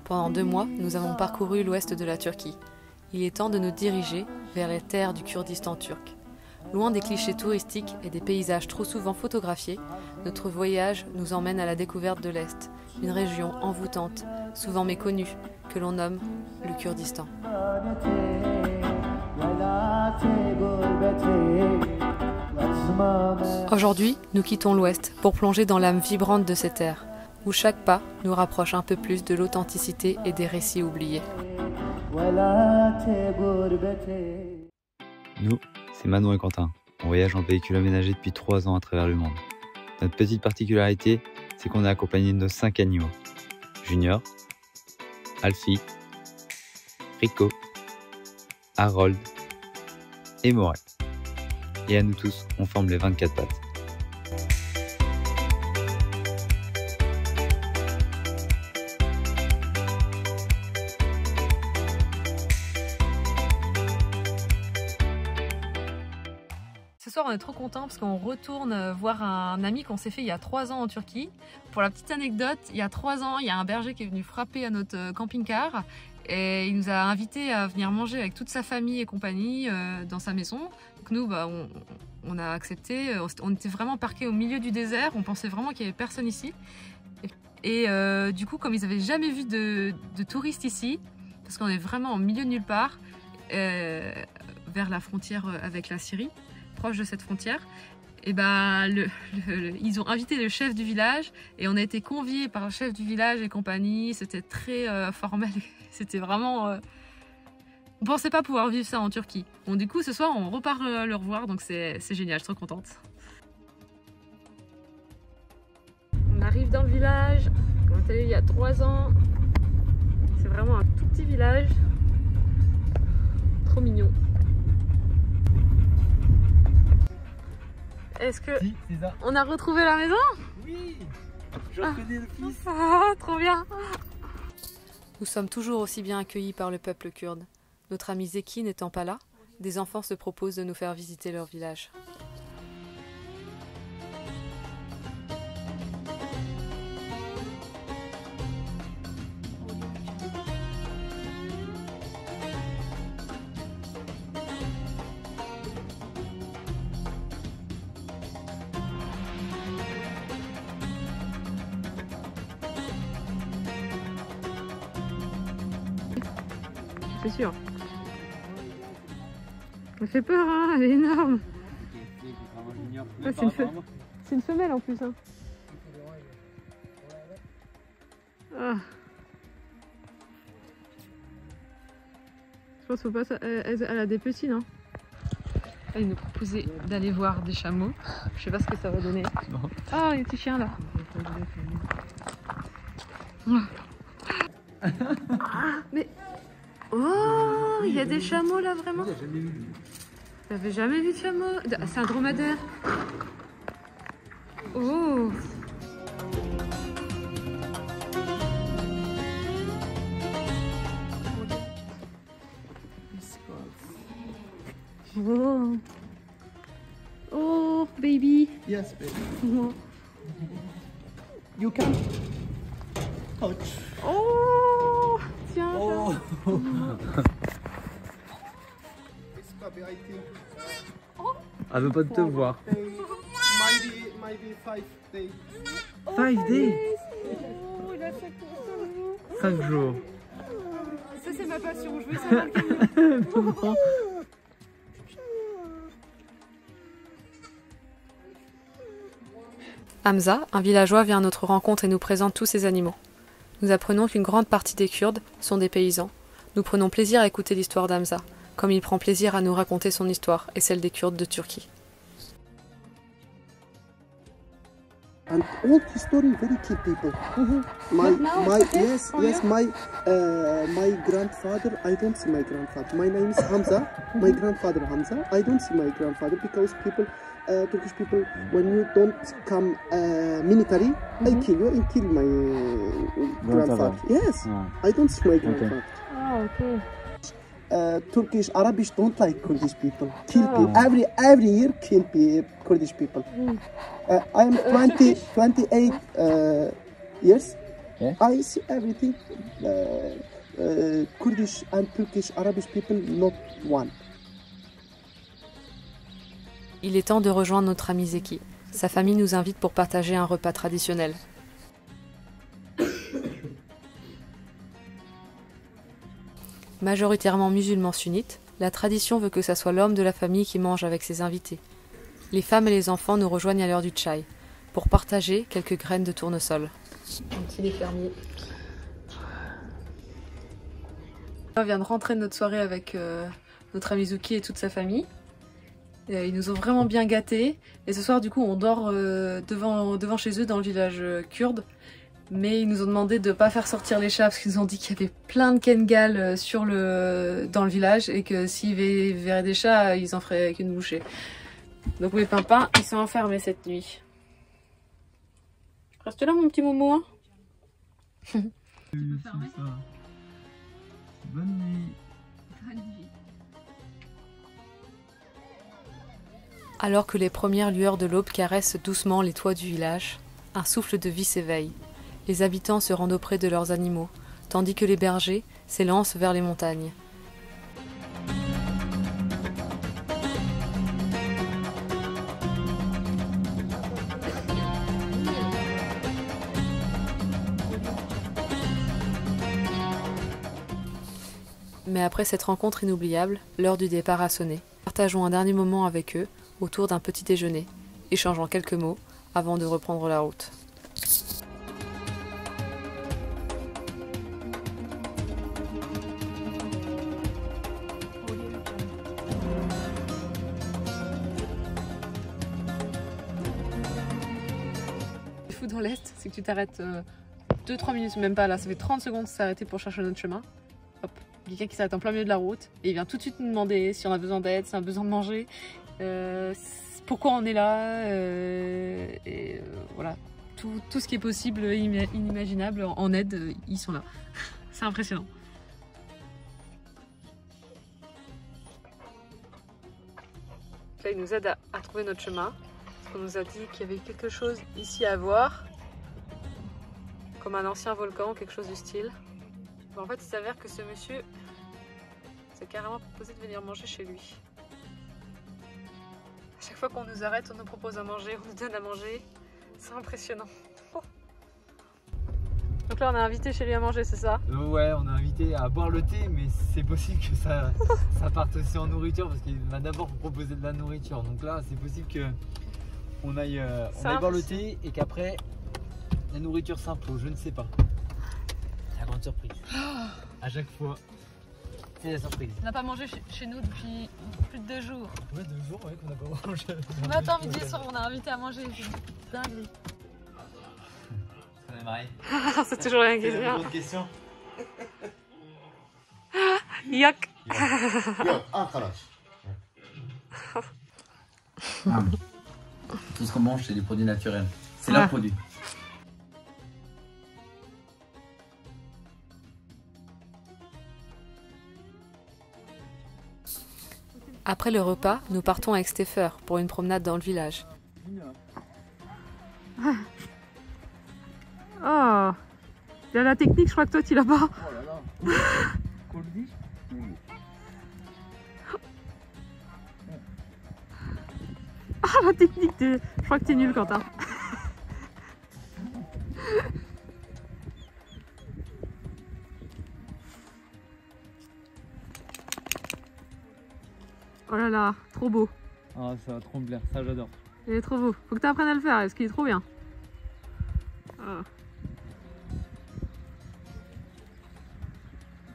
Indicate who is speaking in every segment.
Speaker 1: Pendant 2 mois, nous avons parcouru l'ouest de la Turquie. Il est temps de nous diriger vers les terres du Kurdistan turc. Loin des clichés touristiques et des paysages trop souvent photographiés, notre voyage nous emmène à la découverte de l'Est, une région envoûtante, souvent méconnue, que l'on nomme le Kurdistan. Aujourd'hui, nous quittons l'Ouest pour plonger dans l'âme vibrante de ces terres, où chaque pas nous rapproche un peu plus de l'authenticité et des récits oubliés.
Speaker 2: Nous, c'est Manon et Quentin. On voyage en véhicule aménagé depuis 3 ans à travers le monde. Notre petite particularité, c'est qu'on est accompagné de nos 5 animaux. Junior, Alfie, Rico, Harold et Moret. Et à nous tous, on forme les 24 pattes.
Speaker 1: Ce soir, on est trop contents parce qu'on retourne voir un ami qu'on s'est fait il y a 3 ans en Turquie. Pour la petite anecdote, il y a 3 ans, il y a un berger qui est venu frapper à notre camping-car et il nous a invités à venir manger avec toute sa famille et compagnie dans sa maison. Donc nous, on a accepté. On était vraiment parqués au milieu du désert. On pensait vraiment qu'il n'y avait personne ici. Et du coup, comme ils n'avaient jamais vu de touristes ici, parce qu'on est vraiment au milieu de nulle part, vers la frontière avec la Syrie, proche de cette frontière, et ils ont invité le chef du village et on a été conviés par le chef du village et compagnie. C'était très formel, c'était vraiment... On pensait pas pouvoir vivre ça en Turquie. Bon, du coup, ce soir, on repart le revoir, donc c'est génial, je suis trop contente. On arrive dans le village, comme on a eu il y a 3 ans. C'est vraiment un tout petit village, trop mignon. Est-ce que on a retrouvé la maison?
Speaker 2: Oui, je reconnais le fils.
Speaker 1: Ah, trop bien. Nous sommes toujours aussi bien accueillis par le peuple kurde. Notre ami Zeki n'étant pas là, des enfants se proposent de nous faire visiter leur village. C'est sûr. Elle fait peur, hein, elle est énorme. Ah, c'est une femelle en plus. Hein. Ah. Je pense qu'il faut pas ça. Elle a des petits, non? Elle nous proposait d'aller voir des chameaux. Je sais pas ce que ça va donner. Ah, il y a des petits chiens là. Ah, mais. Oh, il y a des chameaux là vraiment. J'avais jamais vu de chameau. C'est un dromadaire. Oh. Oh. Oh, baby.
Speaker 3: Yes, baby.
Speaker 1: Oh.
Speaker 3: You can touch.
Speaker 1: Oh. Tiens.
Speaker 3: Oh.
Speaker 2: Elle veut pas te voir.
Speaker 3: Maybe 5 days.
Speaker 2: 5 days.
Speaker 1: Oh, il a
Speaker 2: 5 jours.
Speaker 1: Ça c'est ma passion, je veux savoir le camion. Hamza, un villageois, vient à notre rencontre et nous présente tous ces animaux. Nous apprenons qu'une grande partie des Kurdes sont des paysans. Nous prenons plaisir à écouter l'histoire d'Hamza, comme il prend plaisir à nous raconter son histoire et celle des Kurdes de Turquie.
Speaker 3: And old history very key people. My grandfather. I don't see my grandfather. My name is Hamza. My grandfather Hamza. I don't see my grandfather because people, Turkish people, when you don't come military, I kill you and kill my grandfather. Yes, I don't see my grandfather.
Speaker 1: Ah, ok.
Speaker 3: Turkish, Arabic don't like Kurdish people. Kill people. Every year kill Kurdish people. I am 28 years.
Speaker 2: Yeah.
Speaker 3: I see everything. Kurdish and Turkish, Arabic people not one.
Speaker 1: Il est temps de rejoindre notre ami Zeki. Sa famille nous invite pour partager un repas traditionnel. Majoritairement musulmans sunnites, la tradition veut que ce soit l'homme de la famille qui mange avec ses invités. Les femmes et les enfants nous rejoignent à l'heure du tchaï, pour partager quelques graines de tournesol. Ici les fermiers. On vient de rentrer de notre soirée avec notre ami Zouki et toute sa famille. Ils nous ont vraiment bien gâtés. Et ce soir, du coup, on dort devant chez eux dans le village kurde. Mais ils nous ont demandé de ne pas faire sortir les chats parce qu'ils nous ont dit qu'il y avait plein de Kengal dans le village et que s'ils verraient des chats, ils en feraient qu'une bouchée. Donc mes pimpins, ils sont enfermés cette nuit. Reste là mon petit Momo. Hein.
Speaker 2: Bonne nuit.
Speaker 1: Alors que les premières lueurs de l'aube caressent doucement les toits du village, un souffle de vie s'éveille. Les habitants se rendent auprès de leurs animaux, tandis que les bergers s'élancent vers les montagnes. Mais après cette rencontre inoubliable, l'heure du départ a sonné. Partageons un dernier moment avec eux, autour d'un petit déjeuner, échangeant quelques mots avant de reprendre la route. Le fou dans l'Est, c'est que tu t'arrêtes 2-3 minutes, même pas là, ça fait 30 secondes de s'arrêter pour chercher notre chemin. Hop, quelqu'un qui s'arrête en plein milieu de la route et il vient tout de suite nous demander si on a besoin d'aide, si on a besoin de manger. Pourquoi on est là, voilà, tout ce qui est possible, inimaginable en aide, ils sont là. C'est impressionnant. Là, ils nous aident à trouver notre chemin. On nous a dit qu'il y avait quelque chose ici à voir, comme un ancien volcan, quelque chose du style. Bon, en fait, il s'avère que ce monsieur s'est carrément proposé de venir manger chez lui. À chaque fois qu'on nous arrête, on nous propose à manger, on nous donne à manger. C'est impressionnant. Oh. Donc là, on a invité chez lui à manger, c'est ça?
Speaker 2: Ouais, on a invité à boire le thé, mais c'est possible que ça parte aussi en nourriture parce qu'il m'a d'abord proposé de la nourriture. Donc là, c'est possible qu'on aille boire le thé et qu'après, la nourriture s'impose, je ne sais pas. C'est la grande surprise. À chaque fois. C'est la surprise.
Speaker 1: On n'a pas mangé chez nous depuis plus de 2 jours.
Speaker 2: Ouais, 2 jours, ouais, qu'on n'a pas mangé.
Speaker 1: On attend midi et soir, on a invité à manger. C'est dingue.
Speaker 2: On est mariés.
Speaker 1: C'est toujours la même
Speaker 2: C'est
Speaker 1: question.
Speaker 2: une autre question.
Speaker 1: Yak.
Speaker 2: Tout ce qu'on mange, c'est des produits naturels. C'est leurs produits.
Speaker 1: Après le repas, nous partons avec Steffer pour une promenade dans le village. Oh, il y a la technique, je crois que toi tu l'as pas.
Speaker 2: Oh là là.
Speaker 1: Ah, la technique, je crois que t'es nul, Quentin. Oh là là, trop beau.
Speaker 2: Ah, ça va trop me plaire, ça j'adore.
Speaker 1: Il est trop beau. Faut que tu apprennes à le faire, parce qu'il est trop bien. Ah.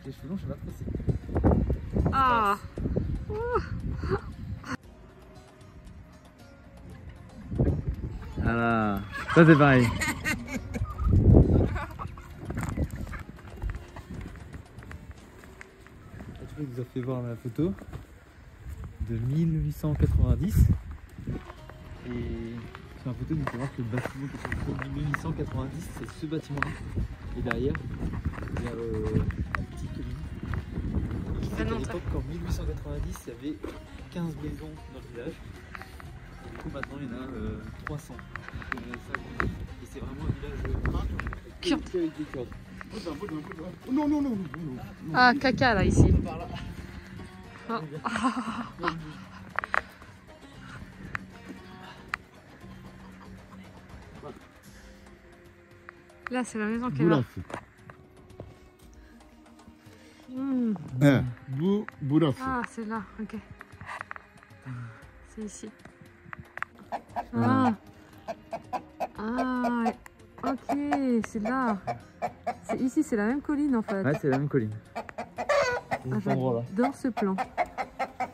Speaker 2: Les cheveux longs, je sais pas trop c'est.
Speaker 1: Ah.
Speaker 2: Voilà, ça c'est pareil. Il nous a fait voir la photo de 1890 et sur la photo il faut voir que le bâtiment qui est sur de 1890 c'est ce bâtiment là et derrière il y a la petite colline qui fait, à l'époque, en 1890, il y avait 15 maisons dans le village. Et du coup, maintenant, il y en a 300. Et c'est vraiment un village
Speaker 1: Kurde.
Speaker 2: avec des Kurdes.
Speaker 3: Non, non, non, non, non.
Speaker 1: Ah, caca là, ici. Ah. Là, c'est la maison qu'elle a. Ah, c'est là, ok. C'est ici. Ah, ah, ok, c'est là. Ici, c'est la même colline en fait.
Speaker 2: Ouais, c'est la même colline.
Speaker 1: Ah, j'adore ce plan.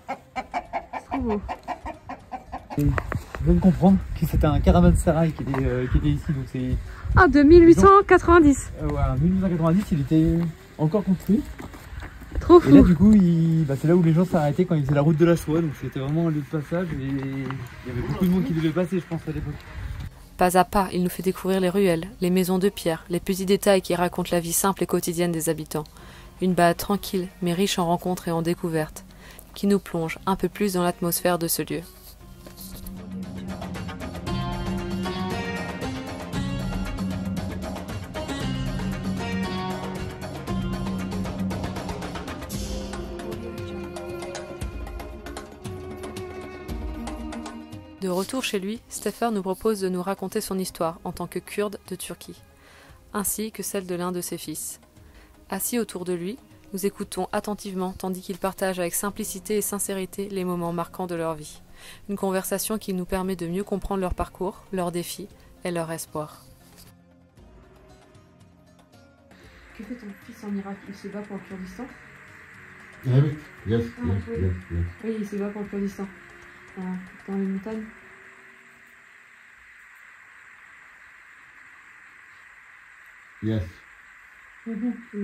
Speaker 1: C'est trop beau.
Speaker 2: Je viens de comprendre que c'était un caravansérail qui était ici. Donc c'est.
Speaker 1: Ah, de 1890.
Speaker 2: Ouais, en 1890, il était encore construit.
Speaker 1: Trop
Speaker 2: Et là,
Speaker 1: fou.
Speaker 2: du coup, c'est là où les gens s'arrêtaient quand ils faisaient la route de la soie. Donc c'était vraiment un lieu de passage. Et il y avait beaucoup de monde qui devait passer, je pense, à l'époque.
Speaker 1: Pas à pas, il nous fait découvrir les ruelles, les maisons de pierre, les petits détails qui racontent la vie simple et quotidienne des habitants. Une balade tranquille, mais riche en rencontres et en découvertes, qui nous plonge un peu plus dans l'atmosphère de ce lieu. De retour chez lui, Stefan nous propose de nous raconter son histoire en tant que Kurde de Turquie, ainsi que celle de l'un de ses fils. Assis autour de lui, nous écoutons attentivement tandis qu'il partage avec simplicité et sincérité les moments marquants de leur vie. Une conversation qui nous permet de mieux comprendre leur parcours, leurs défis et leur espoir. Que fait ton fils en Irak? Il se bat pour le Kurdistan?
Speaker 4: Yes.
Speaker 1: Oui, il se bat pour le Kurdistan. Dans les montagnes.
Speaker 4: Yes.
Speaker 1: Il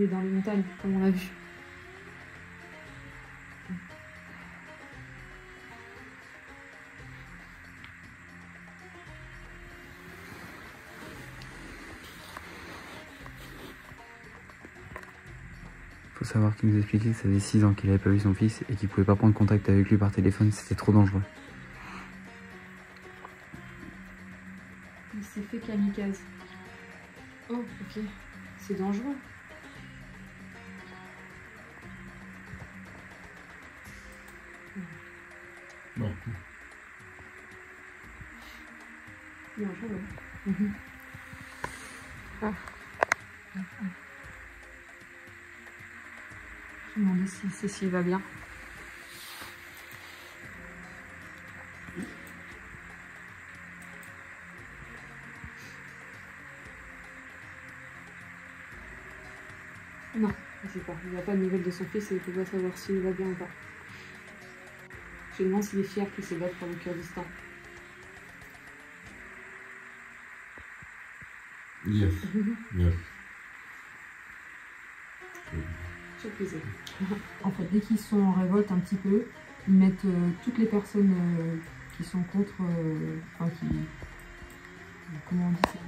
Speaker 1: est dans les montagnes, comme on l'a vu.
Speaker 2: Faut savoir qu'il nous expliquait que ça faisait 6 ans qu'il n'avait pas vu son fils et qu'il pouvait pas prendre contact avec lui par téléphone, c'était trop dangereux.
Speaker 1: Il s'est fait kamikaze. Oh, ok. C'est dangereux.
Speaker 4: Non.
Speaker 1: Dangereux. Ah. Je me demandais si Cécile va bien. Non, je sais pas. Il n'a pas de nouvelles de son fils et il ne peut pas savoir s'il va bien ou pas. Je me demande s'il est fier qu'il se batte pour le Kurdistan.
Speaker 4: Yes. Yes.
Speaker 1: C'est plaisir. En fait, dès qu'ils sont en révolte un petit peu, ils mettent toutes les personnes qui sont contre, comment on dit ça,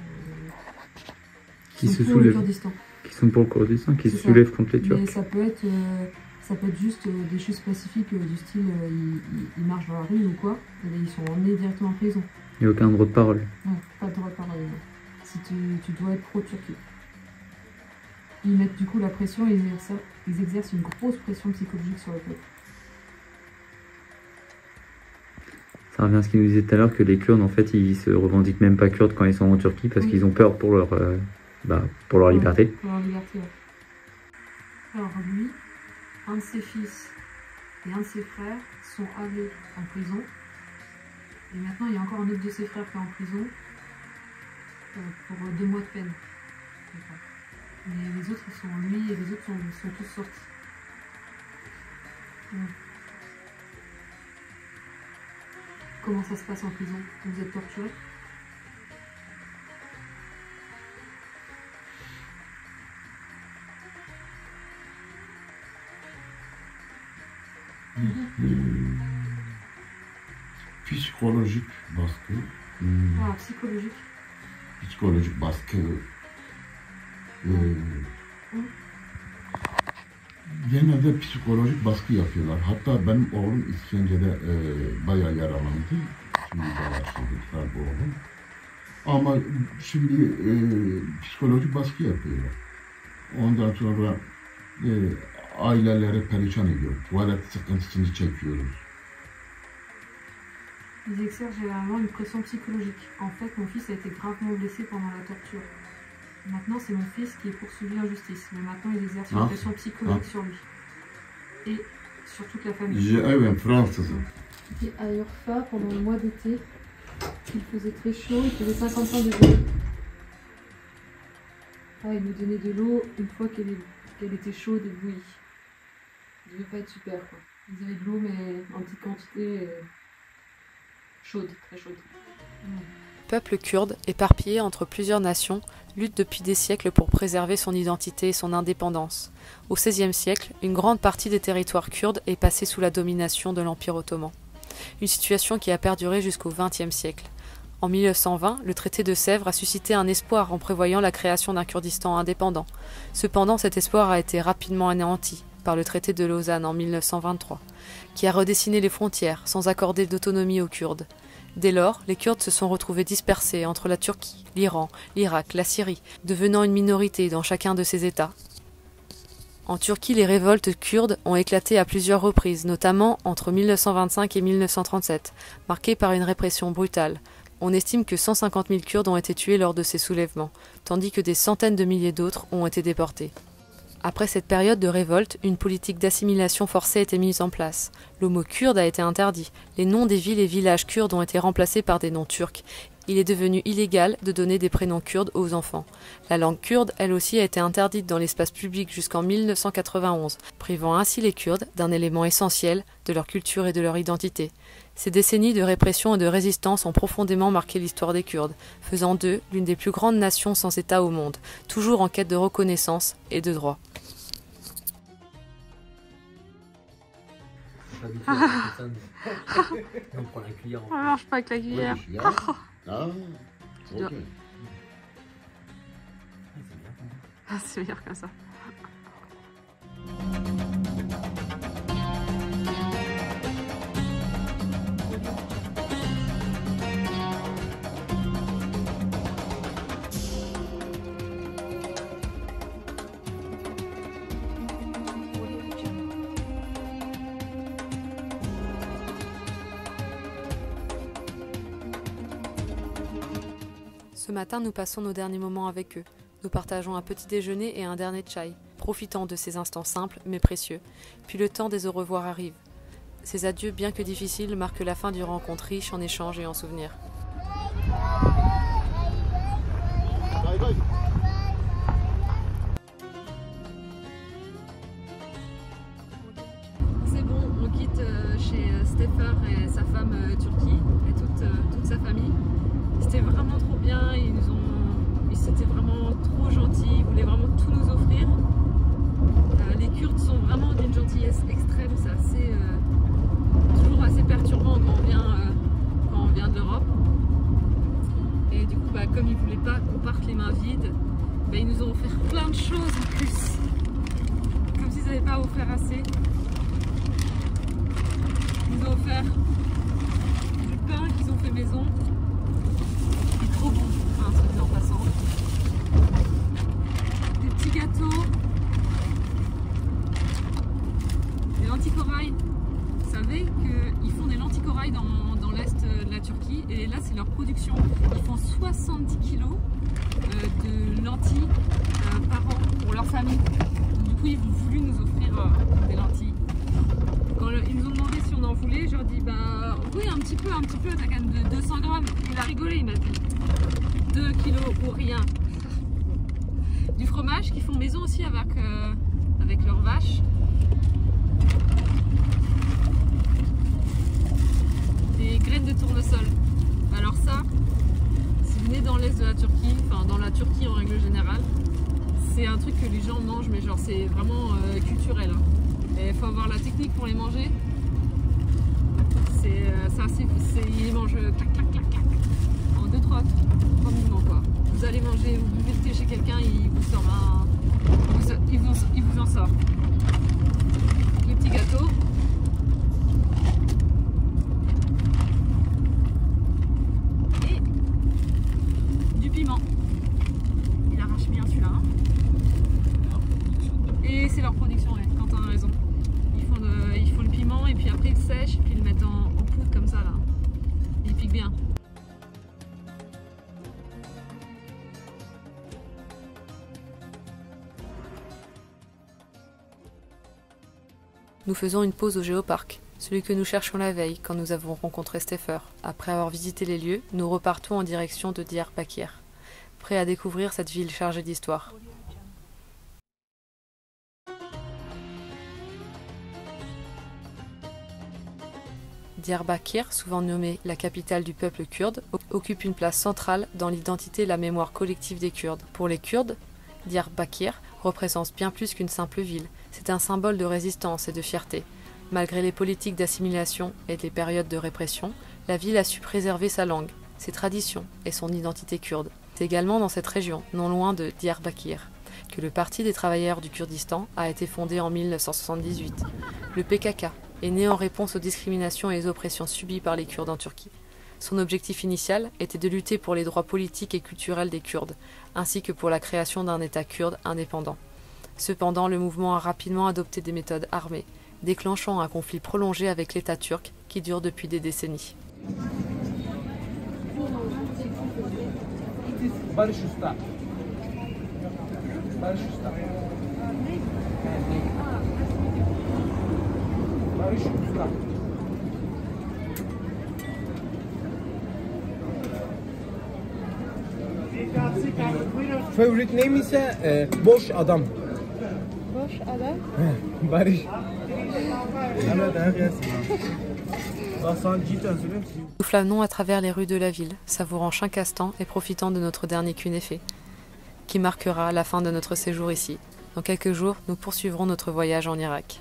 Speaker 2: Qui se
Speaker 1: pour le
Speaker 2: soulèvent.
Speaker 1: Kurdistan.
Speaker 2: Qui sont pour le Kurdistan, qui se
Speaker 1: C'est ça.
Speaker 2: soulèvent contre les Turcs.
Speaker 1: Mais ça peut être juste des choses spécifiques du style ils marchent dans la rue ou quoi, et ils sont emmenés directement en prison.
Speaker 2: Il n'y a aucun droit de parole.
Speaker 1: Non, pas de droit de parole. Non. Si tu dois être pro-Turquie. Ils mettent du coup la pression, ils exercent une grosse pression psychologique sur le peuple.
Speaker 2: Ça revient à ce qu'il nous disait tout à l'heure que les Kurdes, en fait, ils se revendiquent même pas Kurdes quand ils sont en Turquie parce qu'ils ont peur pour leur liberté.
Speaker 1: Pour leur liberté, ouais. Alors lui, un de ses fils et un de ses frères sont allés en prison. Et maintenant, il y a encore un autre de ses frères qui est en prison pour 2 mois de peine. Mais les autres, ils sont lui et les autres sont tous sortis. Ouais. Comment ça se passe en prison? Vous êtes torturé?
Speaker 4: Psychologique parce que.
Speaker 1: Ah, psychologique.
Speaker 4: Psychologique parce que. genelde psikolojik baskı yapıyorlar. Hatta benim oğlum işkencede bayağı yaralandı. Şimdi başladılar bu oğlum. Ama şimdi psikolojik baskı yapıyorlar. Ondan sonra aileleri perişan ediyor. Tuvalet sıkıntısını çekiyoruz.
Speaker 1: Ils exercent généralement une pression psychologique. En fait, mon fils a été gravement blessé pendant la torture. Maintenant, c'est mon fils qui est poursuivi en justice. Mais maintenant, ils exercent une pression psychologique sur lui. Et sur toute la famille.
Speaker 4: Evet, Fransızım.
Speaker 1: J'étais à Urfa pendant le mois d'été. Il faisait très chaud, il faisait 55 degrés. Ah, il nous donnait de l'eau une fois qu'elle était chaude et bouillie. Ça devait pas être super, quoi. Ils avaient de l'eau, mais en petite quantité, chaude, très chaude. Peuple kurde, éparpillé entre plusieurs nations, lutte depuis des siècles pour préserver son identité et son indépendance. Au XVIe siècle, une grande partie des territoires kurdes est passée sous la domination de l'Empire ottoman. Une situation qui a perduré jusqu'au XXe siècle. En 1920, le traité de Sèvres a suscité un espoir en prévoyant la création d'un Kurdistan indépendant. Cependant, cet espoir a été rapidement anéanti par le traité de Lausanne en 1923, qui a redessiné les frontières sans accorder d'autonomie aux Kurdes. Dès lors, les Kurdes se sont retrouvés dispersés entre la Turquie, l'Iran, l'Irak, la Syrie, devenant une minorité dans chacun de ces États. En Turquie, les révoltes kurdes ont éclaté à plusieurs reprises, notamment entre 1925 et 1937, marquées par une répression brutale. On estime que 150 000 Kurdes ont été tués lors de ces soulèvements, tandis que des centaines de milliers d'autres ont été déportés. Après cette période de révolte, une politique d'assimilation forcée a été mise en place. Le mot kurde a été interdit. Les noms des villes et villages kurdes ont été remplacés par des noms turcs. Il est devenu illégal de donner des prénoms kurdes aux enfants. La langue kurde, elle aussi, a été interdite dans l'espace public jusqu'en 1991, privant ainsi les Kurdes d'un élément essentiel de leur culture et de leur identité. Ces décennies de répression et de résistance ont profondément marqué l'histoire des Kurdes, faisant d'eux l'une des plus grandes nations sans État au monde, toujours en quête de reconnaissance et de droits.
Speaker 5: On prend la cuillère.
Speaker 1: On mange pas avec la cuillère.
Speaker 4: Ah, ok.
Speaker 1: Ah, c'est meilleur comme ça. Ce matin, nous passons nos derniers moments avec eux. Nous partageons un petit déjeuner et un dernier chai, profitant de ces instants simples mais précieux. Puis le temps des au revoir arrive. Ces adieux, bien que difficiles, marquent la fin d'une rencontre riche en échanges et en souvenirs. C'est bon, on quitte chez Stefan et sa femme Turquie et toute sa famille. C'était vraiment trop bien, c'était vraiment trop gentil, ils voulaient vraiment tout nous offrir. Les Kurdes sont vraiment d'une gentillesse extrême, c'est toujours assez perturbant quand on vient de l'Europe. Et du coup, comme ils ne voulaient pas qu'on parte les mains vides, ils nous ont offert plein de choses en plus. Comme s'ils n'avaient pas offert assez. Ils nous ont offert du pain qu'ils ont fait maison. Trop bon, enfin, un truc en passant. Des petits gâteaux, des lentilles corail. Vous savez qu'ils font des lentilles corail dans l'est de la Turquie et là c'est leur production. Ils font 70 kilos de lentilles par an pour leur famille. Du coup ils ont voulu nous offrir des lentilles. Quand ils nous ont demandé si on en voulait, je leur dis oui un petit peu, t'as quand même de 200 grammes. Il a rigolé, il m'a dit 2 kilos pour rien. Du fromage qu'ils font maison aussi avec leurs vaches. Des graines de tournesol. Alors ça, si vous venez dans l'est de la Turquie, enfin dans la Turquie en règle générale, c'est un truc que les gens mangent, mais genre c'est vraiment culturel. Hein. Et il faut avoir la technique pour les manger. Ils les mangent clac clac clac clac en 2-3 mouvements quoi. Vous allez manger, vous buvez le thé chez quelqu'un, il vous sort il vous en sort. conviction, ouais. Quentin a raison. Ils font le piment et puis après ils le sèchent et puis ils le mettent en poudre comme ça là. Il pique bien. Nous faisons une pause au Géoparc, celui que nous cherchions la veille quand nous avons rencontré Steffer. Après avoir visité les lieux, nous repartons en direction de Diyarbakir, prêts à découvrir cette ville chargée d'histoire. Diyarbakir, souvent nommée la capitale du peuple kurde, occupe une place centrale dans l'identité et la mémoire collective des Kurdes. Pour les Kurdes, Diyarbakir représente bien plus qu'une simple ville. C'est un symbole de résistance et de fierté. Malgré les politiques d'assimilation et les périodes de répression, la ville a su préserver sa langue, ses traditions et son identité kurde. C'est également dans cette région, non loin de Diyarbakir, que le Parti des travailleurs du Kurdistan a été fondé en 1978. Le PKK est né en réponse aux discriminations et aux oppressions subies par les Kurdes en Turquie. Son objectif initial était de lutter pour les droits politiques et culturels des Kurdes, ainsi que pour la création d'un État kurde indépendant. Cependant, le mouvement a rapidement adopté des méthodes armées, déclenchant un conflit prolongé avec l'État turc qui dure depuis des décennies.
Speaker 5: Favorite name ise Boş Adam.
Speaker 6: Boş Adam?
Speaker 5: Barış.
Speaker 1: Nous flânons à travers les rues de la ville, savourant chaque instant et profitant de notre dernier cunefé, qui marquera la fin de notre séjour ici. Dans quelques jours, nous poursuivrons notre voyage en Irak.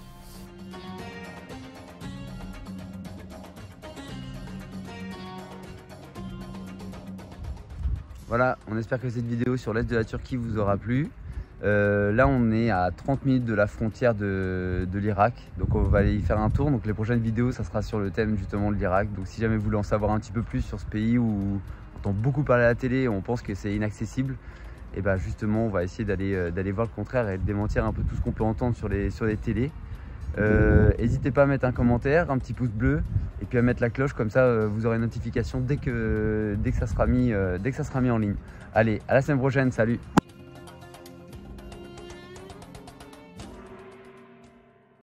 Speaker 2: Voilà, on espère que cette vidéo sur l'est de la Turquie vous aura plu. Là on est à 30 minutes de la frontière de l'Irak, donc on va aller y faire un tour. Donc les prochaines vidéos ça sera sur le thème justement de l'Irak. Donc si jamais vous voulez en savoir un petit peu plus sur ce pays où on entend beaucoup parler à la télé et on pense que c'est inaccessible, et bien justement on va essayer d'aller voir le contraire et de démentir un peu tout ce qu'on peut entendre sur les télés. N'hésitez pas à mettre un commentaire, un petit pouce bleu et puis à mettre la cloche, comme ça vous aurez une notification dès que ça sera mis en ligne. Allez, à la semaine prochaine, salut!